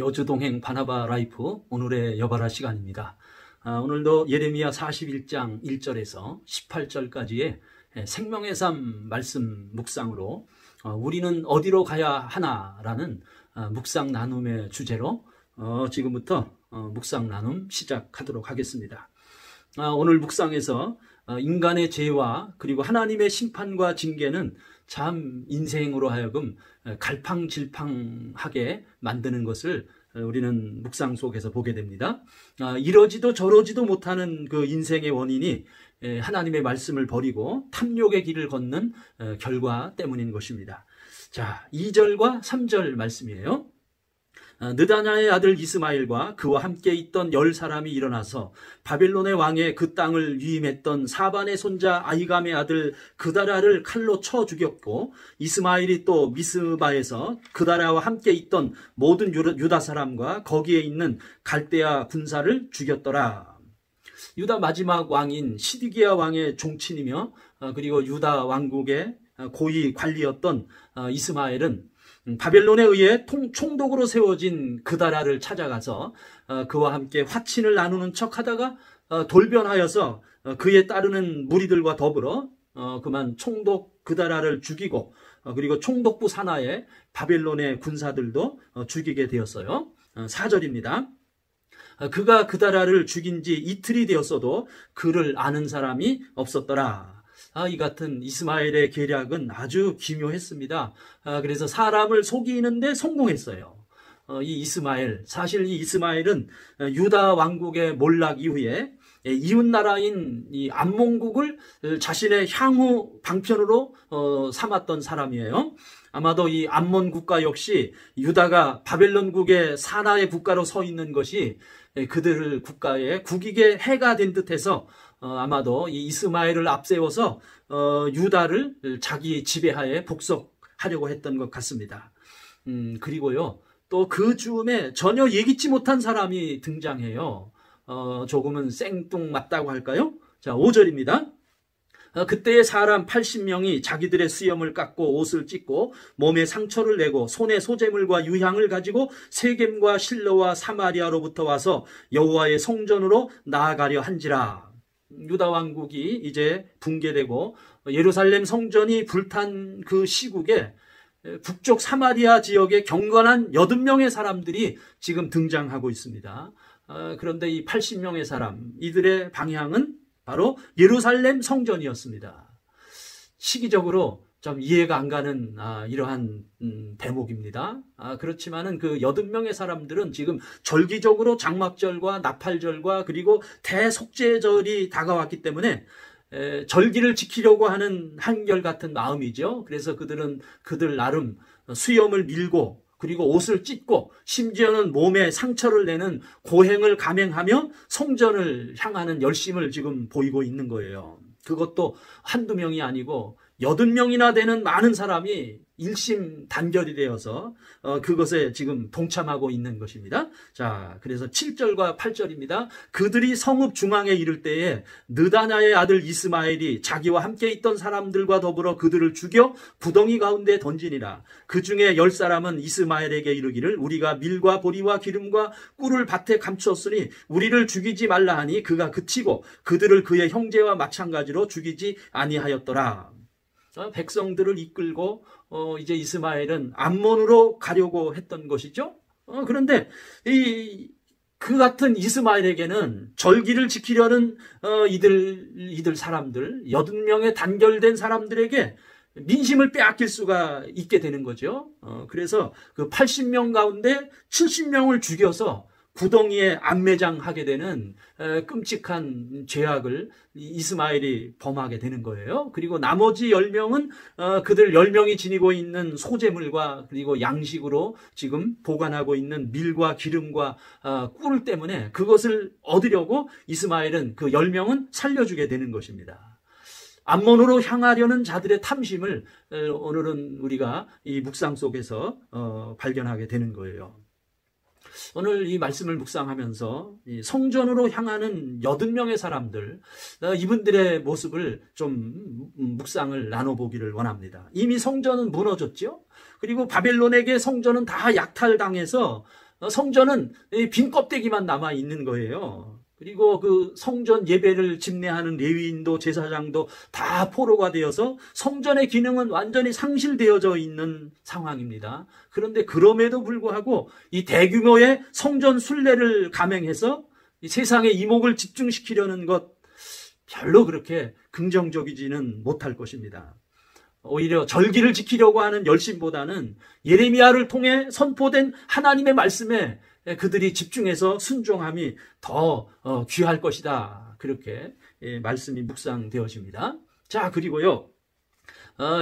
여주동행 바나바 라이프 오늘의 여바라 시간입니다. 오늘도 예레미야 41장 1절에서 18절까지의 생명의 삶 말씀 묵상으로 우리는 어디로 가야 하나라는 묵상 나눔의 주제로 지금부터 묵상 나눔 시작하도록 하겠습니다. 오늘 묵상에서 인간의 죄와 그리고 하나님의 심판과 징계는 참 인생으로 하여금 갈팡질팡하게 만드는 것을 우리는 묵상 속에서 보게 됩니다. 이러지도 저러지도 못하는 그 인생의 원인이 하나님의 말씀을 버리고 탐욕의 길을 걷는 결과 때문인 것입니다. 자, 2절과 3절 말씀이에요. 느다냐의 아들 이스마엘과 그와 함께 있던 10사람이 일어나서 바벨론의 왕의 그 땅을 위임했던 사반의 손자 아히감의 아들 그다라를 칼로 쳐 죽였고, 이스마엘이 또 미스바에서 그다라와 함께 있던 모든 유다 사람과 거기에 있는 갈대아 군사를 죽였더라. 유다 마지막 왕인 시드기야 왕의 종친이며 그리고 유다 왕국의 고위 관리였던 이스마엘은 바벨론에 의해 총독으로 세워진 그다라를 찾아가서 그와 함께 화친을 나누는 척하다가 돌변하여서 그에 따르는 무리들과 더불어 그만 총독 그다라를 죽이고, 그리고 총독부 산하의 바벨론의 군사들도 죽이게 되었어요. 4절입니다. 그가 그다라를 죽인 지 이틀이 되었어도 그를 아는 사람이 없었더라. 이 같은 이스마엘의 계략은 아주 기묘했습니다. 그래서 사람을 속이는데 성공했어요. 이 이스마엘, 사실 이 이스마엘은 유다 왕국의 몰락 이후에 이웃나라인 이 암몬국을 자신의 향후 방편으로 삼았던 사람이에요. 아마도 이 암몬 국가 역시 유다가 바벨론국의 산하의 국가로 서 있는 것이 그들을 국가에 국익에 해가 된 듯해서 아마도 이 이스마엘을 앞세워서 유다를 자기 지배하에 복속하려고 했던 것 같습니다. 그리고요, 또 그 즈음에 전혀 예기치 못한 사람이 등장해요. 조금은 생뚱맞다고 할까요? 자, 5절입니다. 그때의 사람 80명이 자기들의 수염을 깎고 옷을 찢고 몸에 상처를 내고 손에 소재물과 유향을 가지고 세겜과 실로와 사마리아로부터 와서 여호와의 성전으로 나아가려 한지라. 유다 왕국이 이제 붕괴되고 예루살렘 성전이 불탄 그 시국에 북쪽 사마리아 지역에 경건한 80명의 사람들이 지금 등장하고 있습니다. 그런데 이 80명의 사람, 이들의 방향은 바로 예루살렘 성전이었습니다. 시기적으로 좀 이해가 안 가는 이러한 대목입니다. 그렇지만은 그 80명의 사람들은 지금 절기적으로 장막절과 나팔절과 그리고 대속죄절이 다가왔기 때문에 절기를 지키려고 하는 한결같은 마음이죠. 그래서 그들은 그들 나름 수염을 밀고 그리고 옷을 찢고 심지어는 몸에 상처를 내는 고행을 감행하며 성전을 향하는 열심을 지금 보이고 있는 거예요. 그것도 한두 명이 아니고 80명이나 되는 많은 사람이 일심단결이 되어서 그것에 지금 동참하고 있는 것입니다. 자, 그래서 7절과 8절입니다. 그들이 성읍 중앙에 이를 때에 느다냐의 아들 이스마엘이 자기와 함께 있던 사람들과 더불어 그들을 죽여 구덩이 가운데 던지니라. 그 중에 10사람은 이스마엘에게 이르기를 우리가 밀과 보리와 기름과 꿀을 밭에 감추었으니 우리를 죽이지 말라 하니 그가 그치고 그들을 그의 형제와 마찬가지로 죽이지 아니하였더라. 백성들을 이끌고 이제 이스마엘은 암몬으로 가려고 했던 것이죠. 그런데 그 같은 이스마엘에게는 절기를 지키려는 이들 사람들, 80명의 단결된 사람들에게 민심을 빼앗길 수가 있게 되는 거죠. 그래서 그 80명 가운데 70명을 죽여서 구덩이에 안매장하게 되는 끔찍한 죄악을 이스마엘이 범하게 되는 거예요. 그리고 나머지 10명은 그들 10명이 지니고 있는 소재물과 그리고 양식으로 지금 보관하고 있는 밀과 기름과 꿀 때문에 그것을 얻으려고 이스마엘은 그 10명은 살려주게 되는 것입니다. 암몬으로 향하려는 자들의 탐심을 오늘은 우리가 이 묵상 속에서 발견하게 되는 거예요. 오늘 이 말씀을 묵상하면서 성전으로 향하는 80명의 사람들, 이분들의 모습을 좀 묵상을 나눠보기를 원합니다. 이미 성전은 무너졌죠. 그리고 바벨론에게 성전은 다 약탈당해서 성전은 빈 껍데기만 남아 있는 거예요. 그리고 그 성전 예배를 집례하는 레위인도 제사장도 다 포로가 되어서 성전의 기능은 완전히 상실되어져 있는 상황입니다. 그런데 그럼에도 불구하고 이 대규모의 성전 순례를 감행해서 이 세상의 이목을 집중시키려는 것 별로 그렇게 긍정적이지는 못할 것입니다. 오히려 절기를 지키려고 하는 열심보다는 예레미야를 통해 선포된 하나님의 말씀에 그들이 집중해서 순종함이 더 귀할 것이다. 그렇게 말씀이 묵상되어집니다. 자, 그리고요.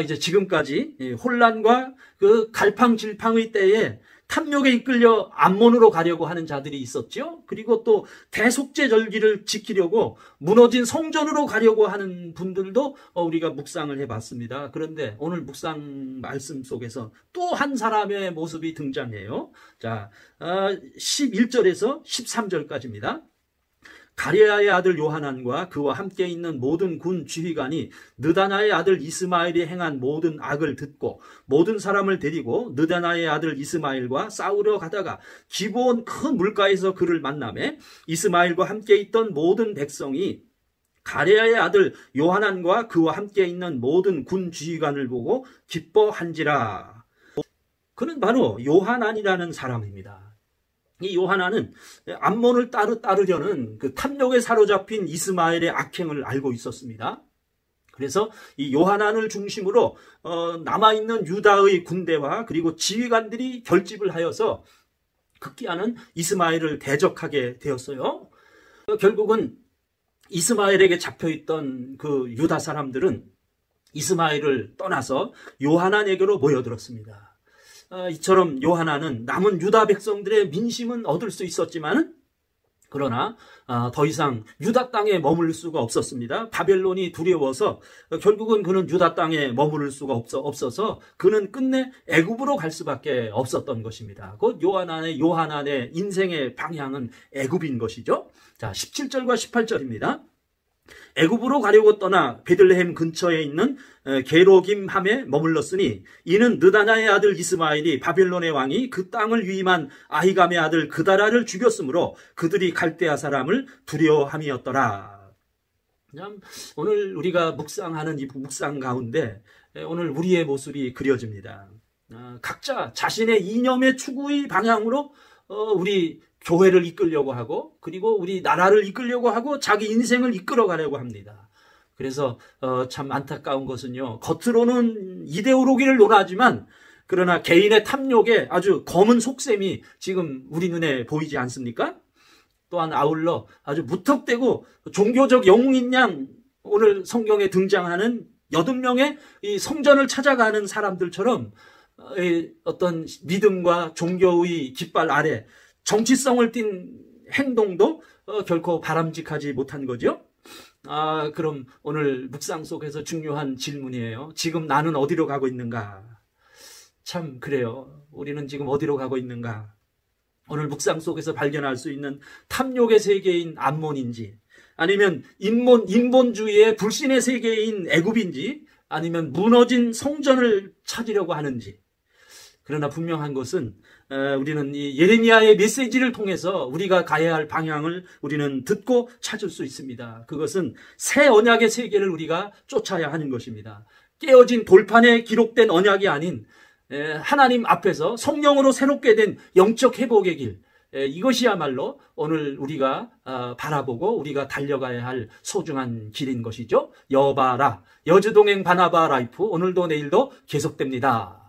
이제 지금까지 혼란과 그 갈팡질팡의 때에 탐욕에 이끌려 암몬으로 가려고 하는 자들이 있었죠. 그리고 또 대속죄 절기를 지키려고 무너진 성전으로 가려고 하는 분들도 우리가 묵상을 해봤습니다. 그런데 오늘 묵상 말씀 속에서 또 한 사람의 모습이 등장해요. 자, 11절에서 13절까지입니다. 가레야의 아들 요하난과 그와 함께 있는 모든 군 지휘관이 느다나의 아들 이스마엘이 행한 모든 악을 듣고 모든 사람을 데리고 느다나의 아들 이스마엘과 싸우러 가다가 기브온 큰 물가에서 그를 만나매 이스마엘과 함께 있던 모든 백성이 가레야의 아들 요하난과 그와 함께 있는 모든 군 지휘관을 보고 기뻐한지라. 그는 바로 요하난이라는 사람입니다. 이 요하난은 암몬을 따르려는 그 탐욕에 사로잡힌 이스마엘의 악행을 알고 있었습니다. 그래서 이 요하난을 중심으로 남아있는 유다의 군대와 그리고 지휘관들이 결집을 하여서 급기야는 이스마엘을 대적하게 되었어요. 결국은 이스마엘에게 잡혀있던 그 유다 사람들은 이스마엘을 떠나서 요하난에게로 모여들었습니다. 이처럼 요하난은 남은 유다 백성들의 민심은 얻을 수 있었지만 그러나 더 이상 유다 땅에 머물 수가 없었습니다. 바벨론이 두려워서 결국은 그는 유다 땅에 머무를 수가 없어서 그는 끝내 애굽으로 갈 수밖에 없었던 것입니다. 곧 요하난의 인생의 방향은 애굽인 것이죠. 자, 17절과 18절입니다. 애굽으로 가려고 떠나 베들레헴 근처에 있는 게로김함에 머물렀으니 이는 느다나의 아들 이스마엘이 바벨론의 왕이 그 땅을 위임한 아히감의 아들 그다라를 죽였으므로 그들이 갈대아 사람을 두려워함이었더라. 오늘 우리가 묵상하는 이 묵상 가운데 오늘 우리의 모습이 그려집니다. 각자 자신의 이념의 추구의 방향으로 우리 교회를 이끌려고 하고 그리고 우리 나라를 이끌려고 하고 자기 인생을 이끌어가려고 합니다. 그래서 참 안타까운 것은요. 겉으로는 이데올로기를 논하지만 그러나 개인의 탐욕에 아주 검은 속셈이 지금 우리 눈에 보이지 않습니까? 또한 아울러 아주 무턱대고 종교적 영웅인 양 오늘 성경에 등장하는 80명의 이 성전을 찾아가는 사람들처럼 어떤 믿음과 종교의 깃발 아래 정치성을 띤 행동도 결코 바람직하지 못한 거죠. 그럼 오늘 묵상 속에서 중요한 질문이에요. 지금 나는 어디로 가고 있는가? 참 그래요. 우리는 지금 어디로 가고 있는가? 오늘 묵상 속에서 발견할 수 있는 탐욕의 세계인 암몬인지 아니면 인본주의의 불신의 세계인 애굽인지 아니면 무너진 성전을 찾으려고 하는지. 그러나 분명한 것은 우리는 이 예레미야의 메시지를 통해서 우리가 가야 할 방향을 우리는 듣고 찾을 수 있습니다. 그것은 새 언약의 세계를 우리가 쫓아야 하는 것입니다. 깨어진 돌판에 기록된 언약이 아닌 하나님 앞에서 성령으로 새롭게 된 영적 회복의 길, 이것이야말로 오늘 우리가 바라보고 우리가 달려가야 할 소중한 길인 것이죠. 여바라, 여주동행 바나바 라이프 오늘도 내일도 계속됩니다.